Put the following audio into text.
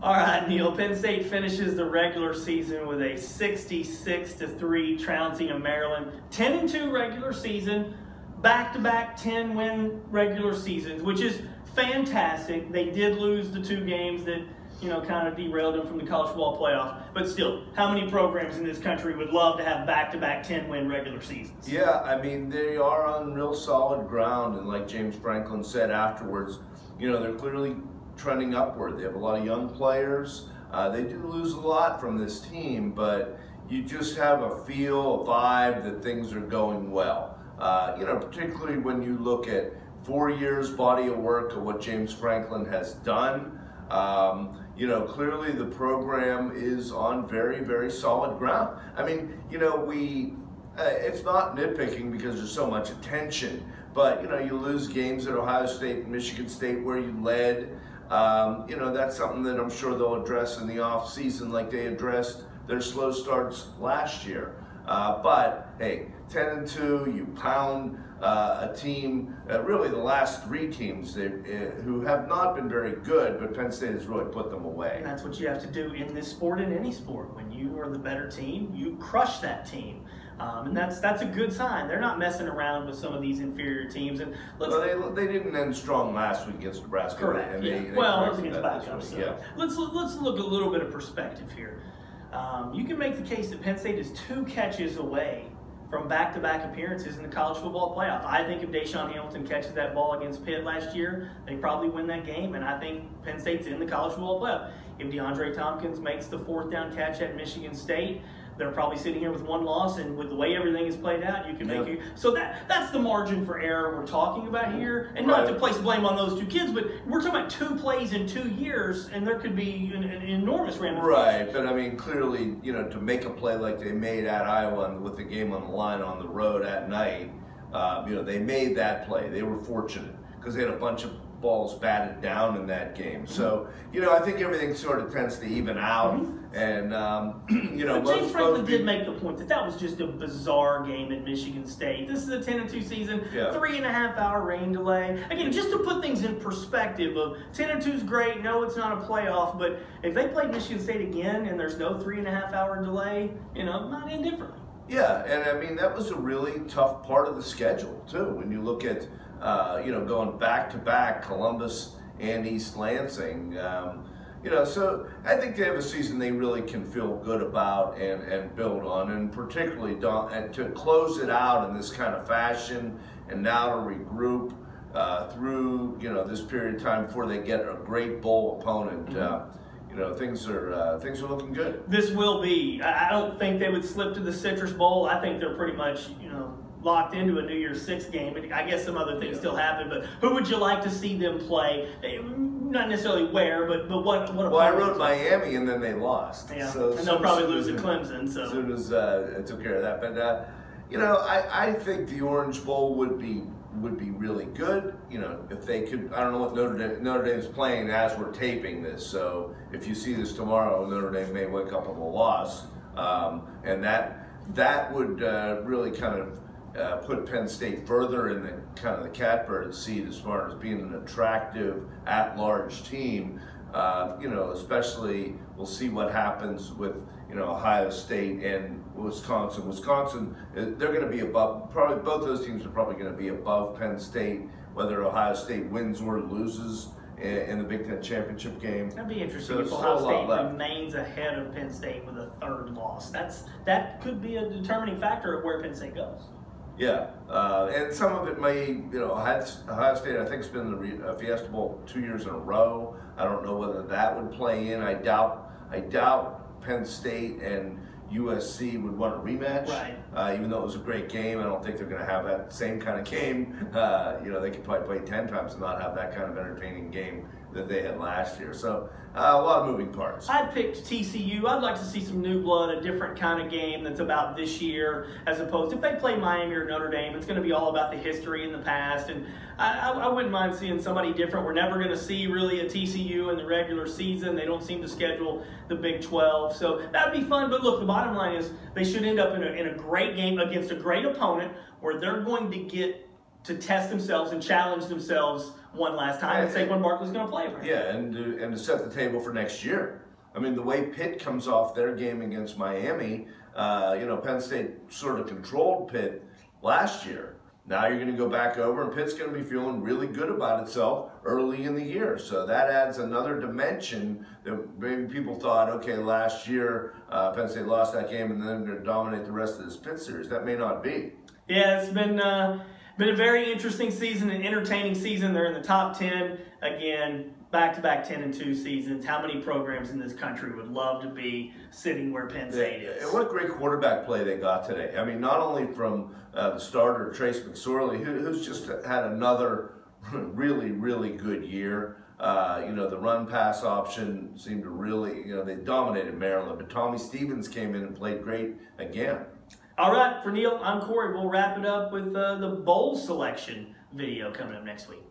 All right, Neil, Penn State finishes the regular season with a 66-3 trouncing of Maryland. 10-2 regular season, back-to-back 10-win regular seasons, which is fantastic. They did lose the 2 games that, kind of derailed them from the college football playoff. But still, how many programs in this country would love to have back-to-back 10-win regular seasons? Yeah, I mean, they are on real solid ground, and like James Franklin said afterwards, they're clearly trending upward. They have a lot of young players. They do lose a lot from this team, but you just have a feel, a vibe that things are going well. Particularly when you look at 4 years body of work of what James Franklin has done. Clearly the program is on very, very solid ground. I mean, it's not nitpicking because there's so much attention, but, you lose games at Ohio State and Michigan State where you led. That's something that I'm sure they'll address in the off season like they addressed their slow starts last year. But hey, 10-2, you pound a team, really the last 3 teams who have not been very good, but Penn State has really put them away. And that's what you have to do in this sport, in any sport. When you are the better team, you crush that team. And that's a good sign. They're not messing around with some of these inferior teams. And they didn't end strong last week against Nebraska. Correct. And It was against backups. So yeah. Let's look a little bit of perspective here. You can make the case that Penn State is 2 catches away from back-to-back appearances in the college football playoff. I think if Deshaun Hamilton catches that ball against Pitt last year, they probably win that game, and I think Penn State's in the college football playoff. If DeAndre Tompkins makes the 4th down catch at Michigan State, they're probably sitting here with 1 loss, and with the way everything is played out, you can make it. So that's the margin for error we're talking about here, and not to place blame on those 2 kids, but we're talking about 2 plays in 2 years, and there could be an enormous ramification. Right, but I mean, clearly, to make a play like they made at Iowa with the game on the line on the road at night, they made that play. They were fortunate because they had a bunch of balls batted down in that game. So, I think everything sort of tends to even out. And, but James Franklin did make the point that was just a bizarre game at Michigan State. This is a 10-2 season, 3.5-hour rain delay. Again, just to put things in perspective of 10-2 is great. No, it's not a playoff, but if they played Michigan State again and there's no 3.5-hour delay, not indifferently. Yeah, and I mean, that was a really tough part of the schedule, too. When you look at, going back-to-back, Columbus and East Lansing, so I think they have a season they really can feel good about and build on, and particularly to close it out in this kind of fashion, and now to regroup through, this period of time before they get a great bowl opponent. Things are looking good. This will be. I don't think they would slip to the Citrus Bowl. I think they're pretty much, locked into a New Year's Six game. I guess some other things still happen, but who would you like to see them play? Not necessarily where, but what? Well, I wrote Miami, and then they lost. Yeah, so and they'll probably lose to Clemson. So as soon as I took care of that, but I think the Orange Bowl would be really good. If they could. I don't know what Notre Dame's playing as we're taping this. So if you see this tomorrow, Notre Dame may wake up with a loss, and that would really kind of put Penn State further in the kind of the catbird seat as far as being an attractive at-large team. Especially we'll see what happens with Ohio State and Wisconsin. Wisconsin, they're going to be above. Probably both those teams are probably going to be above Penn State, whether Ohio State wins or loses in the Big Ten championship game. That'd be interesting if Ohio State remains ahead of Penn State with a 3rd loss. That could be a determining factor of where Penn State goes. Yeah, and some of it may, Ohio State, I think, has been in the Fiesta Bowl 2 years in a row. I don't know whether that would play in. I doubt Penn State and USC would want a rematch. Right. Even though it was a great game, I don't think they're going to have that same kind of game. They could probably play 10 times and not have that kind of entertaining game that they had last year. So a lot of moving parts. I picked TCU. I'd like to see some new blood, a different kind of game that's about this year, as opposed if they play Miami or Notre Dame, it's going to be all about the history in the past. And I wouldn't mind seeing somebody different. We're never going to see really a TCU in the regular season. They don't seem to schedule the Big 12. So that would be fun. But look, the bottom line is they should end up in a great game against a great opponent where they're going to get to test themselves and challenge themselves one last time, and Saquon Barkley's going to play. Right? Yeah, and to set the table for next year. I mean, the way Pitt comes off their game against Miami, Penn State sort of controlled Pitt last year. Now you're going to go back over, and Pitt's going to be feeling really good about itself early in the year. So that adds another dimension that maybe people thought, okay, last year Penn State lost that game, and then they're going to dominate the rest of this Pitt series. That may not be. Yeah, it's been a very interesting season, an entertaining season. They're in the top 10 again. Back-to-back 10-2 seasons. How many programs in this country would love to be sitting where Penn State is? And what great quarterback play they got today. I mean, not only from the starter, Trace McSorley, who's just had another really, really good year. The run-pass option seemed to really, they dominated Maryland. But Tommy Stevens came in and played great again. All right, for Neil, I'm Cory. We'll wrap it up with the bowl selection video coming up next week.